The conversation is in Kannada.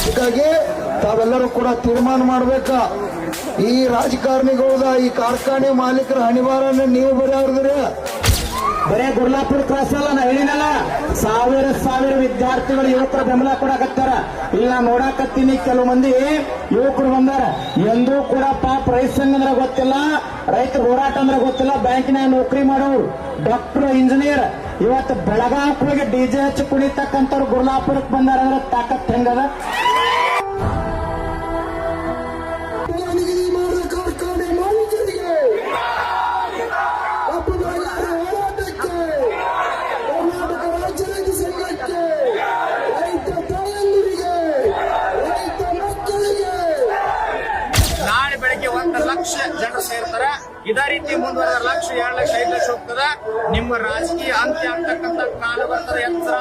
ಹೀಗಾಗಿ ತಾವೆಲ್ಲರೂ ಕೂಡ ತೀರ್ಮಾನ ಮಾಡ್ಬೇಕ. ಈ ರಾಜಕಾರಣಿಗಳದ ಈ ಕಾರ್ಖಾನೆ ಮಾಲೀಕರ ಹಣಿವಾರನ್ನ ನೀವು ಬರೆಯವ್ರದ್ರಿ. ಬರೇ ಗುರ್ಲಾಪುರ ಕ್ರಾಸ್ ಅಲ್ಲ, ನಾ ಹೇಳಿನಲ್ಲ, ಸಾವಿರ ವಿದ್ಯಾರ್ಥಿಗಳು ಯುವಕರ ಬೆಂಬಲ ಕೊಡಕತ್ತಾರ. ಇಲ್ಲ ನೋಡಾಕತ್ತೀನಿ, ಕೆಲವು ಮಂದಿ ಯುವಕರು ಬಂದಾರ. ಎಂದೂ ಕೂಡ ಪಾಪ ರೈತ ಸಂಘ ಅಂದ್ರೆ ಗೊತ್ತಿಲ್ಲ, ರೈತ ಹೋರಾಟ ಅಂದ್ರೆ ಗೊತ್ತಿಲ್ಲ, ಬ್ಯಾಂಕಿನ ನೌಕರಿ ಮಾಡೋರು, ಡಾಕ್ಟರ್, ಇಂಜಿನಿಯರ್, ಇವತ್ತು ಬೆಳಗಾವಕ್ಕೆ ಹೋಗಿ ಡಿಜೆ ಹಚ್ಚಿ ಕುಣಿತಕ್ಕಂಥವ್ರು ಗುರ್ಲಾಪುರಕ್ಕೆ ಬಂದಾರ ಅಂದ್ರೆ ತಾಕತ್ ಹೆಂಗದ? ಕಾರ್ಖಾನೆ ಮಾಲೀಕರಿಗೆ ಕರ್ನಾಟಕ ರಾಜ್ಯ ರೈತ ಸಂಘಕ್ಕೆ, ರೈತ ತಾಯಂದಿರಿಗೆ, ರೈತ ಮಕ್ಕಳಿಗೆ ನಾಳೆ ಬೆಳಗ್ಗೆ 1 ಲಕ್ಷ ಜನರು ಸೇರ್ತಾರೆ. ಇದೇ ರೀತಿ ಮುಂದುವರೆದ 1 ಲಕ್ಷ, 2 ಲಕ್ಷ, 5 ಲಕ್ಷ ಹೋಗ್ತದ. ನಿಮ್ಮ ರಾಜಕೀಯ ಅಂತ್ಯ ಆಗ್ತಕ್ಕಂಥ ಕಾಲ ಬರ್ತದೆ. ಎಚ್ಚರ.